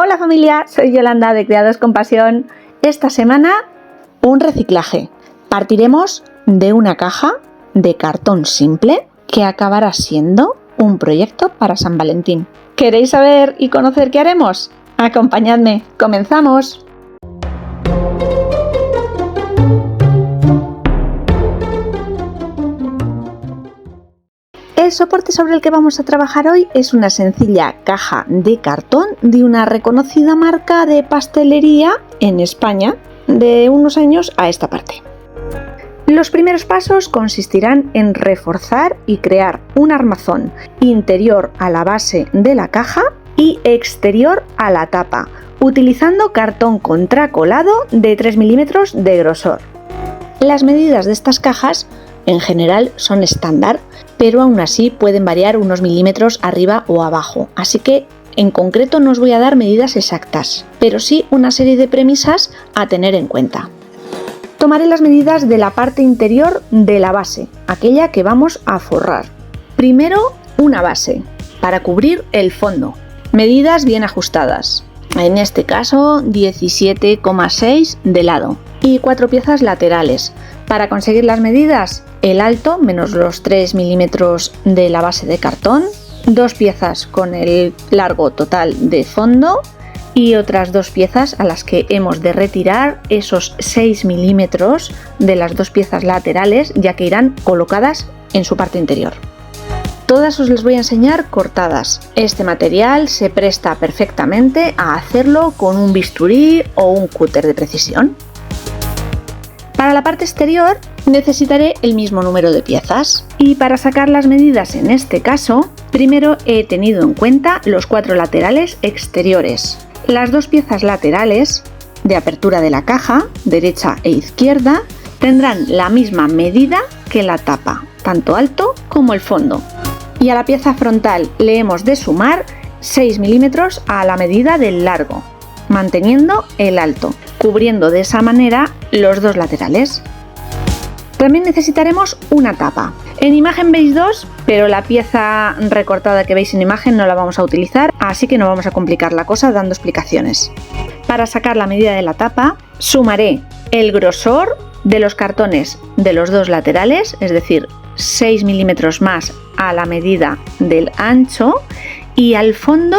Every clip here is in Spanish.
Hola familia, soy Yolanda de Criados con Pasión. Esta semana un reciclaje. Partiremos de una caja de cartón simple que acabará siendo un proyecto para San Valentín. ¿Queréis saber y conocer qué haremos? Acompañadme, comenzamos. El soporte sobre el que vamos a trabajar hoy es una sencilla caja de cartón de una reconocida marca de pastelería en España de unos años a esta parte. Los primeros pasos consistirán en reforzar y crear un armazón interior a la base de la caja y exterior a la tapa, utilizando cartón contracolado de 3 milímetros de grosor. Las medidas de estas cajas en general son estándar, pero aún así pueden variar unos milímetros arriba o abajo, así que en concreto no os voy a dar medidas exactas, pero sí una serie de premisas a tener en cuenta. Tomaré las medidas de la parte interior de la base, aquella que vamos a forrar. Primero, una base, para cubrir el fondo. Medidas bien ajustadas, en este caso 17,6 de lado, y 4 piezas laterales. Para conseguir las medidas, el alto menos los 3 milímetros de la base de cartón, 2 piezas con el largo total de fondo y otras 2 piezas a las que hemos de retirar esos 6 milímetros de las 2 piezas laterales, ya que irán colocadas en su parte interior. Todas os las voy a enseñar cortadas. Este material se presta perfectamente a hacerlo con un bisturí o un cúter de precisión. Para la parte exterior necesitaré el mismo número de piezas y para sacar las medidas en este caso, primero he tenido en cuenta los 4 laterales exteriores. Las 2 piezas laterales de apertura de la caja, derecha e izquierda, tendrán la misma medida que la tapa, tanto alto como el fondo. Y a la pieza frontal le hemos de sumar 6 milímetros a la medida del largo, manteniendo el alto, cubriendo de esa manera los 2 laterales. También necesitaremos una tapa. En imagen veis 2, pero la pieza recortada que veis en imagen no la vamos a utilizar, así que no vamos a complicar la cosa dando explicaciones. Para sacar la medida de la tapa, sumaré el grosor de los cartones de los 2 laterales, es decir, 6 milímetros más a la medida del ancho, y al fondo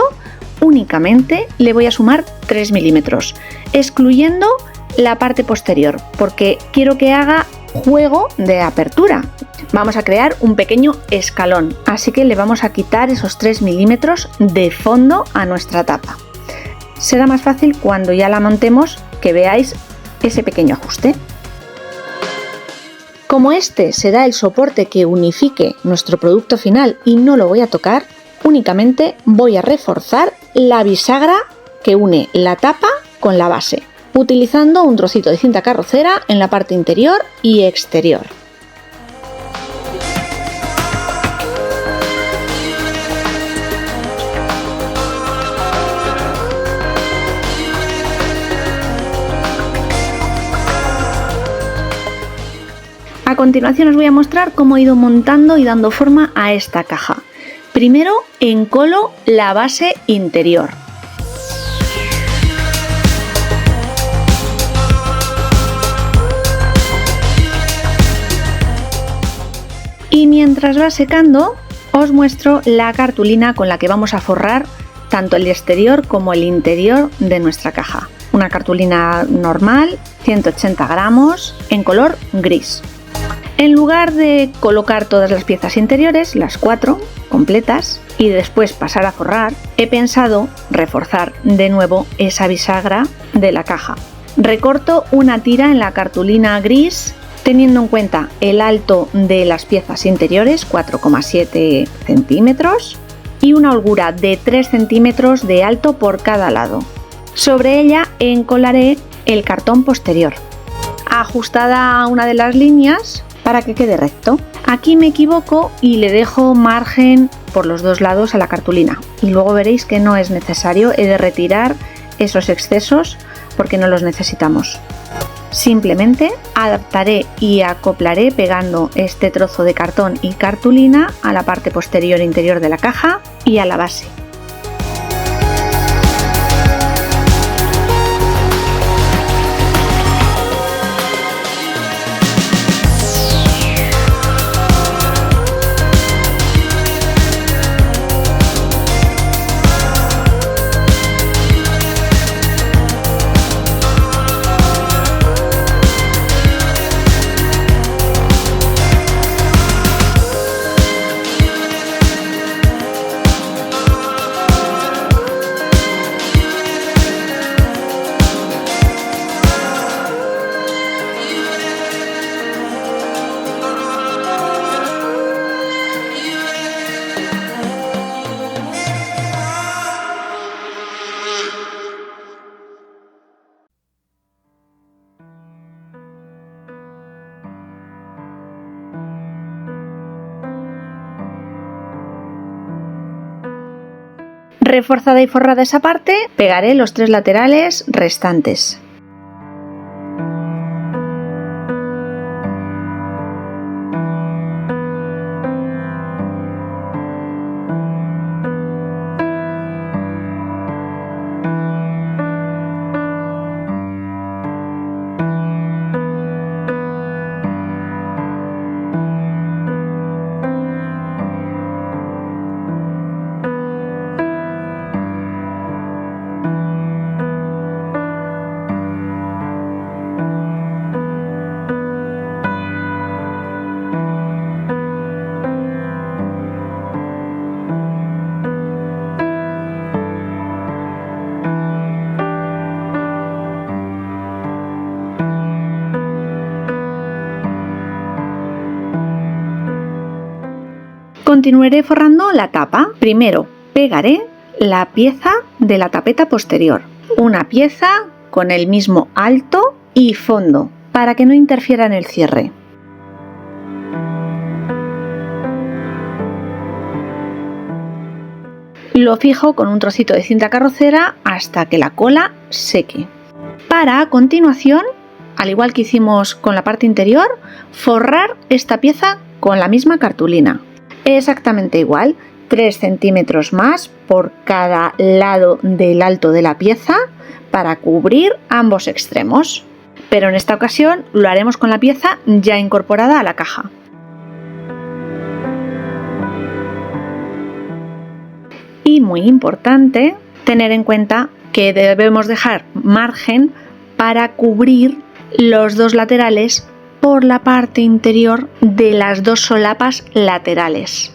únicamente le voy a sumar 3 milímetros, excluyendo la parte posterior, porque quiero que haga juego de apertura. Vamos a crear un pequeño escalón, así que le vamos a quitar esos 3 milímetros de fondo a nuestra tapa. Será más fácil cuando ya la montemos que veáis ese pequeño ajuste. Como este será el soporte que unifique nuestro producto final y no lo voy a tocar, únicamente voy a reforzar la bisagra que une la tapa con la base, utilizando un trocito de cinta carrocera en la parte interior y exterior. A continuación os voy a mostrar cómo he ido montando y dando forma a esta caja. Primero encolo la base interior. Y mientras va secando, os muestro la cartulina con la que vamos a forrar tanto el exterior como el interior de nuestra caja. Una cartulina normal, 180 gramos, en color gris. En lugar de colocar todas las piezas interiores, las 4 completas, y después pasar a forrar, he pensado reforzar de nuevo esa bisagra de la caja. Recorto una tira en la cartulina gris, teniendo en cuenta el alto de las piezas interiores, 4,7 centímetros, y una holgura de 3 centímetros de alto por cada lado. Sobre ella encolaré el cartón posterior, ajustada a una de las líneas para que quede recto. Aquí me equivoco y le dejo margen por los 2 lados a la cartulina, y luego veréis que no es necesario, he de retirar esos excesos porque no los necesitamos. Simplemente adaptaré y acoplaré pegando este trozo de cartón y cartulina a la parte posterior interior de la caja y a la base. Reforzada y forrada esa parte, pegaré los 3 laterales restantes. Continuaré forrando la tapa. Primero pegaré la pieza de la tapeta posterior, una pieza con el mismo alto y fondo para que no interfiera en el cierre. Lo fijo con un trocito de cinta carrocera hasta que la cola seque. Para a continuación, al igual que hicimos con la parte interior, forrar esta pieza con la misma cartulina. Exactamente igual, 3 centímetros más por cada lado del alto de la pieza para cubrir ambos extremos. Pero en esta ocasión lo haremos con la pieza ya incorporada a la caja. Y muy importante tener en cuenta que debemos dejar margen para cubrir los 2 laterales por la parte interior de las 2 solapas laterales.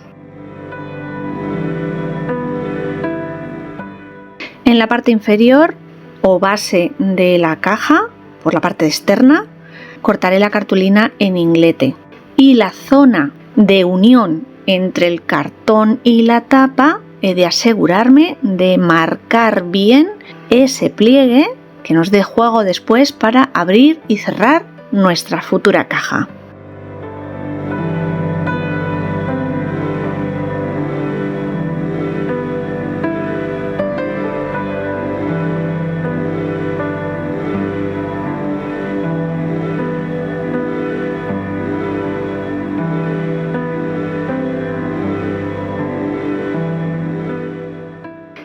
En la parte inferior o base de la caja, por la parte externa, cortaré la cartulina en inglete y la zona de unión entre el cartón y la tapa he de asegurarme de marcar bien ese pliegue que nos dé juego después para abrir y cerrar nuestra futura caja.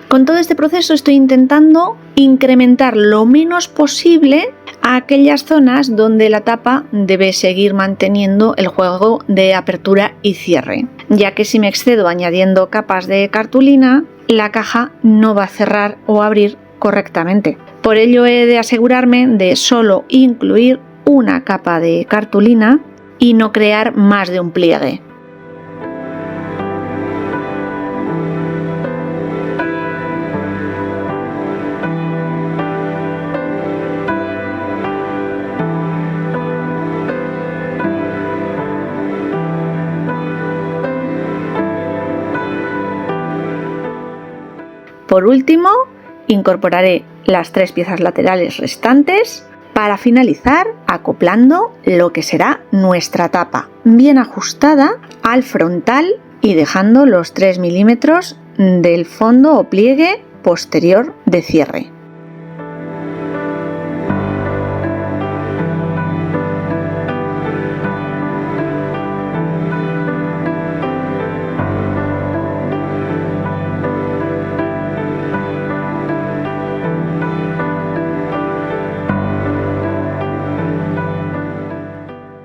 Con todo este proceso estoy intentando incrementar lo menos posible a aquellas zonas donde la tapa debe seguir manteniendo el juego de apertura y cierre, ya que si me excedo añadiendo capas de cartulina, la caja no va a cerrar o abrir correctamente. Por ello he de asegurarme de solo incluir una capa de cartulina y no crear más de un pliegue. Por último, incorporaré las 3 piezas laterales restantes para finalizar acoplando lo que será nuestra tapa, bien ajustada al frontal y dejando los 3 milímetros del fondo o pliegue posterior de cierre.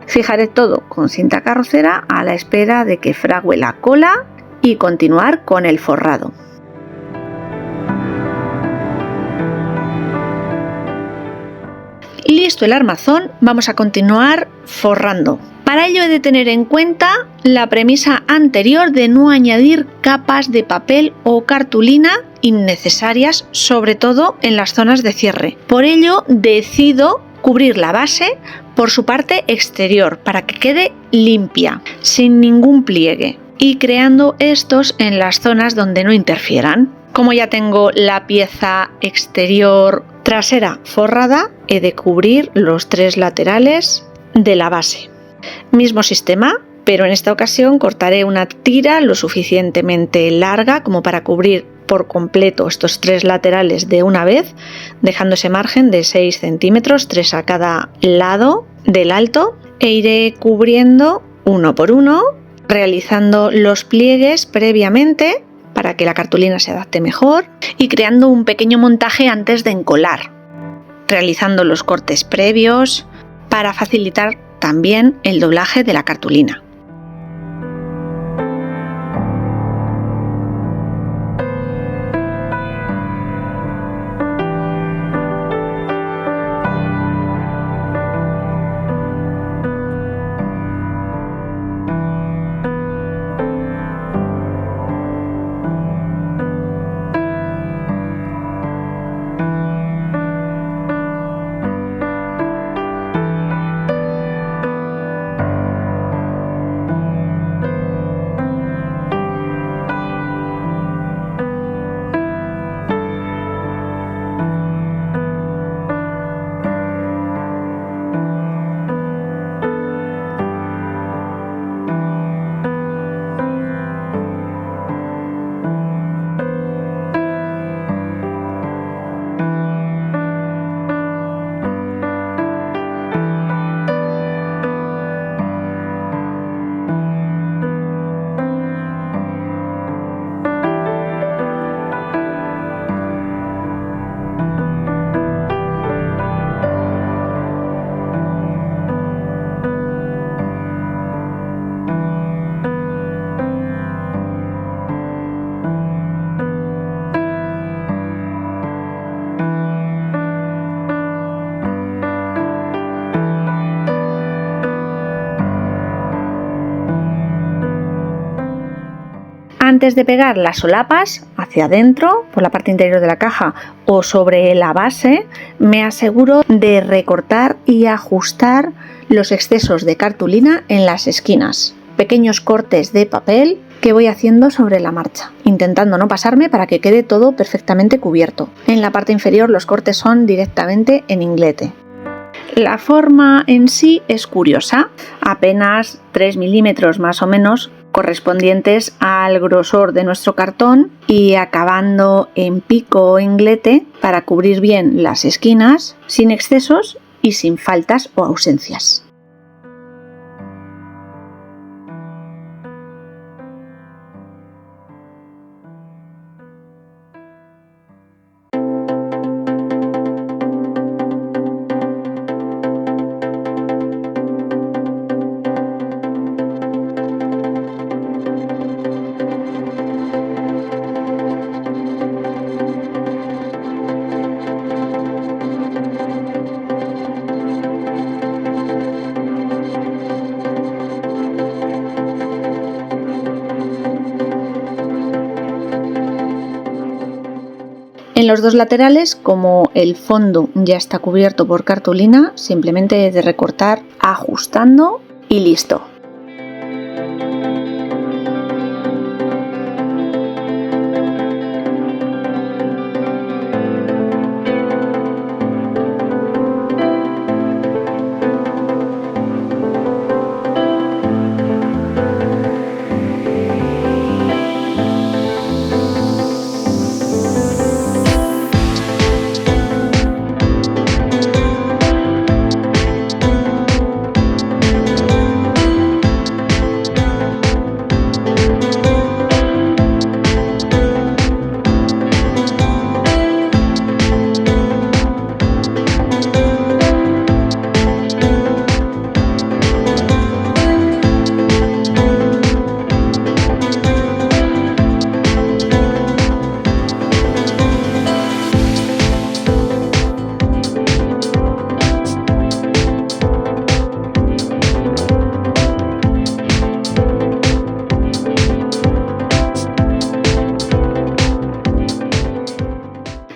Fijaré todo con cinta carrocera a la espera de que frague la cola y continuar con el forrado. Listo el armazón, vamos a continuar forrando. Para ello he de tener en cuenta la premisa anterior de no añadir capas de papel o cartulina innecesarias, sobre todo en las zonas de cierre. Por ello decido cubrir la base por su parte exterior para que quede limpia, sin ningún pliegue, y creando estos en las zonas donde no interfieran. Como ya tengo la pieza exterior trasera forrada, he de cubrir los 3 laterales de la base. Mismo sistema, pero en esta ocasión cortaré una tira lo suficientemente larga como para cubrir por completo estos 3 laterales de una vez, dejando ese margen de 6 centímetros, 3 a cada lado del alto, e iré cubriendo uno por uno, realizando los pliegues previamente para que la cartulina se adapte mejor y creando un pequeño montaje antes de encolar, realizando los cortes previos para facilitar también el doblaje de la cartulina. Antes de pegar las solapas hacia adentro, por la parte interior de la caja o sobre la base, me aseguro de recortar y ajustar los excesos de cartulina en las esquinas. Pequeños cortes de papel que voy haciendo sobre la marcha, intentando no pasarme para que quede todo perfectamente cubierto. En la parte inferior los cortes son directamente en inglete. La forma en sí es curiosa, apenas 3 milímetros más o menos, correspondientes al grosor de nuestro cartón, y acabando en pico o inglete para cubrir bien las esquinas, sin excesos y sin faltas o ausencias. En los dos laterales, como el fondo ya está cubierto por cartulina, simplemente he de recortar ajustando y listo.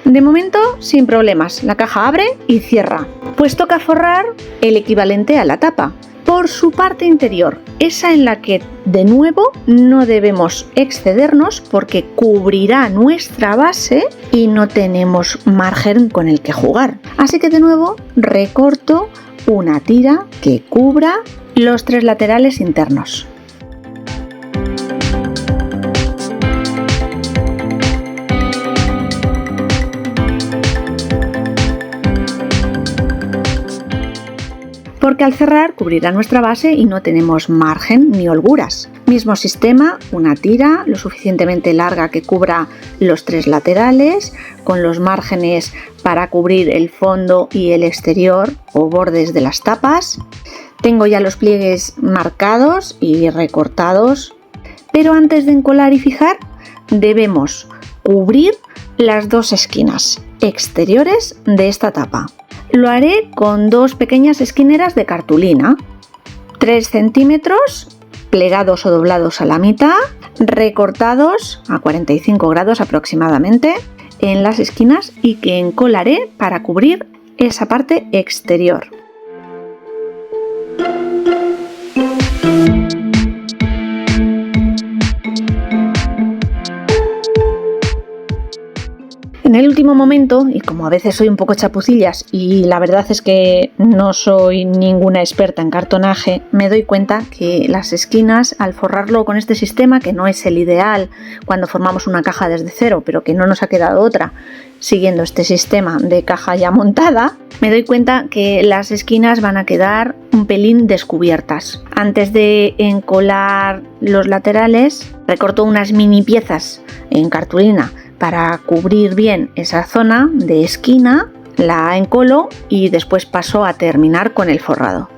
De momento, sin problemas, la caja abre y cierra. Pues toca forrar el equivalente a la tapa por su parte interior, esa en la que de nuevo no debemos excedernos porque cubrirá nuestra base y no tenemos margen con el que jugar. Así que de nuevo recorto una tira que cubra los 3 laterales internos. porque al cerrar cubrirá nuestra base y no tenemos margen ni holguras. Mismo sistema, una tira lo suficientemente larga que cubra los 3 laterales, con los márgenes para cubrir el fondo y el exterior o bordes de las tapas. Tengo ya los pliegues marcados y recortados, pero antes de encolar y fijar debemos cubrir las 2 esquinas exteriores de esta tapa. Lo haré con 2 pequeñas esquineras de cartulina, 3 centímetros, plegados o doblados a la mitad, recortados a 45 grados aproximadamente en las esquinas y que encolaré para cubrir esa parte exterior. En el último momento, y como a veces soy un poco chapucillas y la verdad es que no soy ninguna experta en cartonaje, me doy cuenta que las esquinas, al forrarlo con este sistema, que no es el ideal cuando formamos una caja desde cero, pero que no nos ha quedado otra siguiendo este sistema de caja ya montada, me doy cuenta que las esquinas van a quedar un pelín descubiertas. Antes de encolar los laterales, recorto unas mini piezas en cartulina para cubrir bien esa zona de esquina, la encolo y después paso a terminar con el forrado.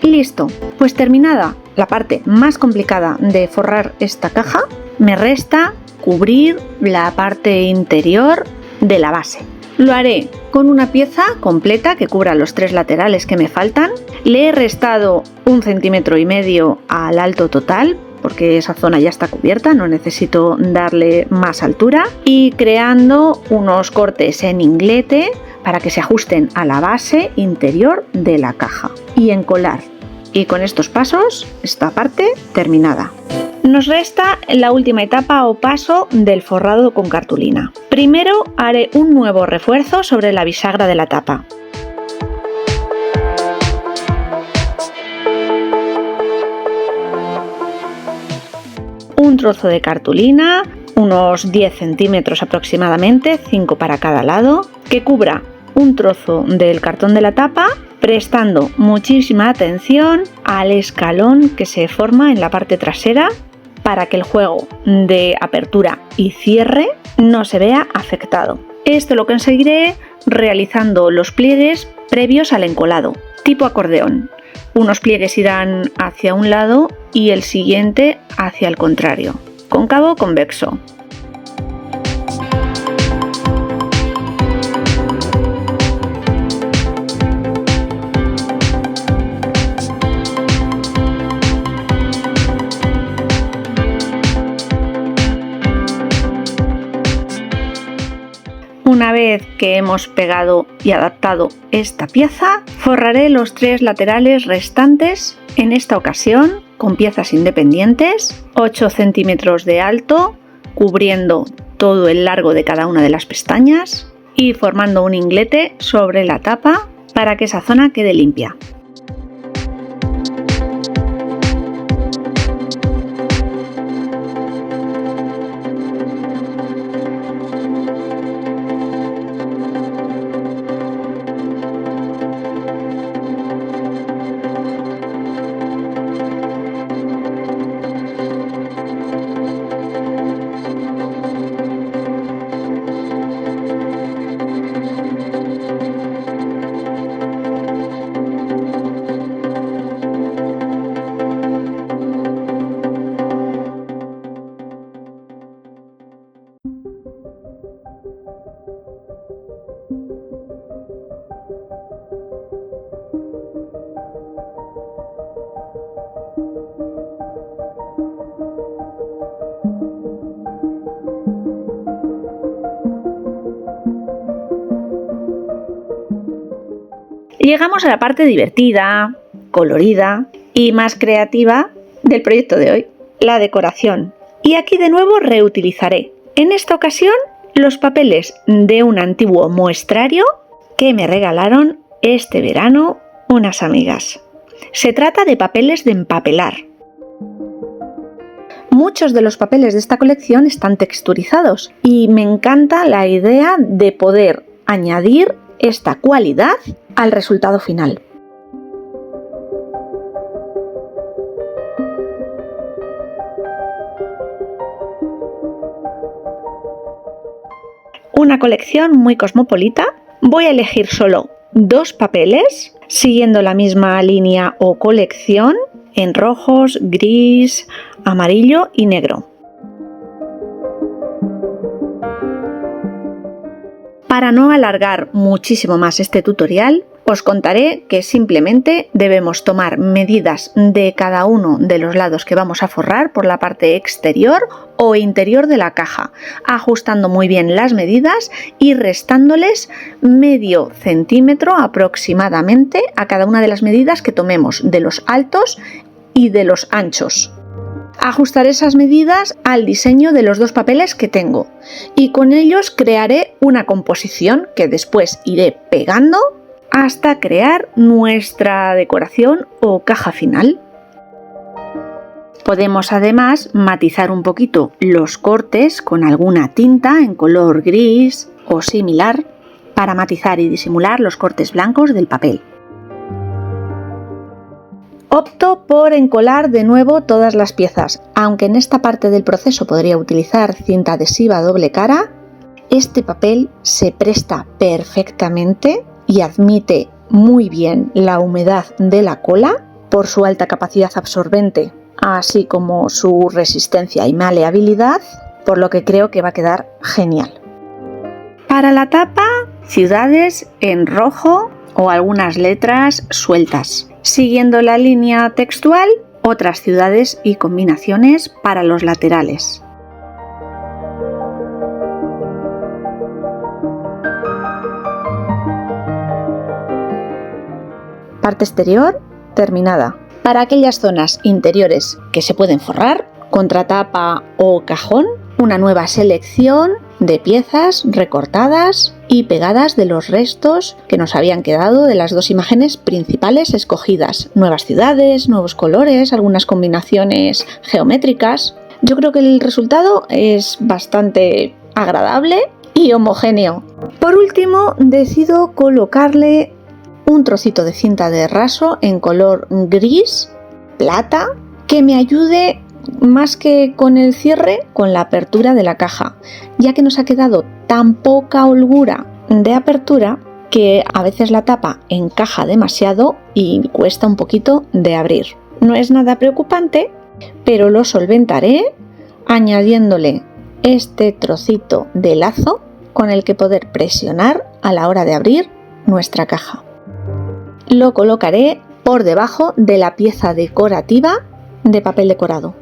Listo, pues terminada la parte más complicada de forrar esta caja, me resta cubrir la parte interior de la base. Lo haré con una pieza completa que cubra los 3 laterales que me faltan. Le he restado 1,5 centímetros al alto total porque esa zona ya está cubierta, no necesito darle más altura, y creando unos cortes en inglete para que se ajusten a la base interior de la caja y encolar. Y con estos pasos, esta parte terminada. Nos resta la última etapa o paso del forrado con cartulina. Primero haré un nuevo refuerzo sobre la bisagra de la tapa. Un trozo de cartulina, unos 10 centímetros aproximadamente, 5 para cada lado, que cubra un trozo del cartón de la tapa, prestando muchísima atención al escalón que se forma en la parte trasera para que el juego de apertura y cierre no se vea afectado. Esto lo conseguiré realizando los pliegues previos al encolado, tipo acordeón. Unos pliegues irán hacia un lado y el siguiente hacia el contrario, cóncavo o convexo. Una vez que hemos pegado y adaptado esta pieza, forraré los 3 laterales restantes, en esta ocasión con piezas independientes, 8 centímetros de alto, cubriendo todo el largo de cada una de las pestañas y formando un inglete sobre la tapa para que esa zona quede limpia. Llegamos a la parte divertida, colorida y más creativa del proyecto de hoy, la decoración. Y aquí de nuevo reutilizaré, en esta ocasión, los papeles de un antiguo muestrario que me regalaron este verano unas amigas. Se trata de papeles de empapelar. Muchos de los papeles de esta colección están texturizados y me encanta la idea de poder añadir esta cualidad al resultado final. Una colección muy cosmopolita. Voy a elegir solo 2 papeles, siguiendo la misma línea o colección, en rojos, gris, amarillo y negro. Para no alargar muchísimo más este tutorial, os contaré que simplemente debemos tomar medidas de cada uno de los lados que vamos a forrar por la parte exterior o interior de la caja, ajustando muy bien las medidas y restándoles medio centímetro aproximadamente a cada una de las medidas que tomemos de los altos y de los anchos. Ajustaré esas medidas al diseño de los 2 papeles que tengo y con ellos crearé una composición que después iré pegando hasta crear nuestra decoración o caja final. Podemos además matizar un poquito los cortes con alguna tinta en color gris o similar para matizar y disimular los cortes blancos del papel. Opto por encolar de nuevo todas las piezas, aunque en esta parte del proceso podría utilizar cinta adhesiva doble cara. Este papel se presta perfectamente y admite muy bien la humedad de la cola por su alta capacidad absorbente, así como su resistencia y maleabilidad, por lo que creo que va a quedar genial. Para la tapa, ciudades en rojo o algunas letras sueltas. Siguiendo la línea textual, otras ciudades y combinaciones para los laterales. Parte exterior terminada. Para aquellas zonas interiores que se pueden forrar, contratapa o cajón, una nueva selección de piezas recortadas y pegadas de los restos que nos habían quedado de las 2 imágenes principales escogidas. Nuevas ciudades, nuevos colores, algunas combinaciones geométricas. Yo creo que el resultado es bastante agradable y homogéneo. Por último, decido colocarle un trocito de cinta de raso en color gris, plata, que me ayude más que con el cierre, con la apertura de la caja, ya que nos ha quedado tan poca holgura de apertura que a veces la tapa encaja demasiado y cuesta un poquito de abrir. No es nada preocupante, pero lo solventaré añadiéndole este trocito de lazo con el que poder presionar a la hora de abrir nuestra caja. Lo colocaré por debajo de la pieza decorativa de papel decorado.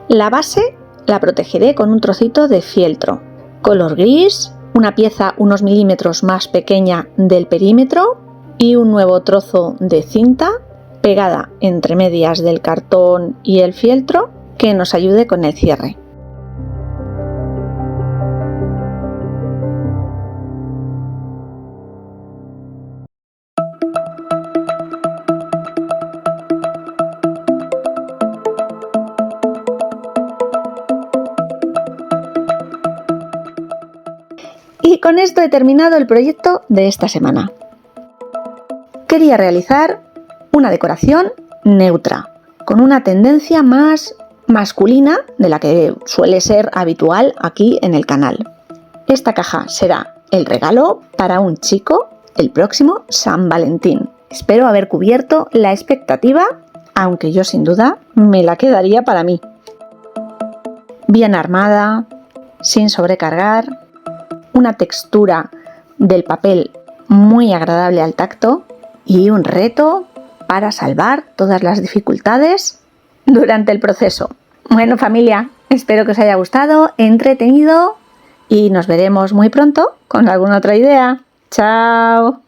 La base la protegeré con un trocito de fieltro, color gris, una pieza unos milímetros más pequeña del perímetro y un nuevo trozo de cinta pegada entre medias del cartón y el fieltro que nos ayude con el cierre. Y con esto he terminado el proyecto de esta semana. Quería realizar una decoración neutra, con una tendencia más masculina de la que suele ser habitual aquí en el canal. Esta caja será el regalo para un chico el próximo San Valentín. Espero haber cubierto la expectativa, aunque yo sin duda me la quedaría para mí. Bien armada, sin sobrecargar, una textura del papel muy agradable al tacto y un reto para salvar todas las dificultades durante el proceso. Bueno, familia, espero que os haya gustado, entretenido y nos veremos muy pronto con alguna otra idea. ¡Chao!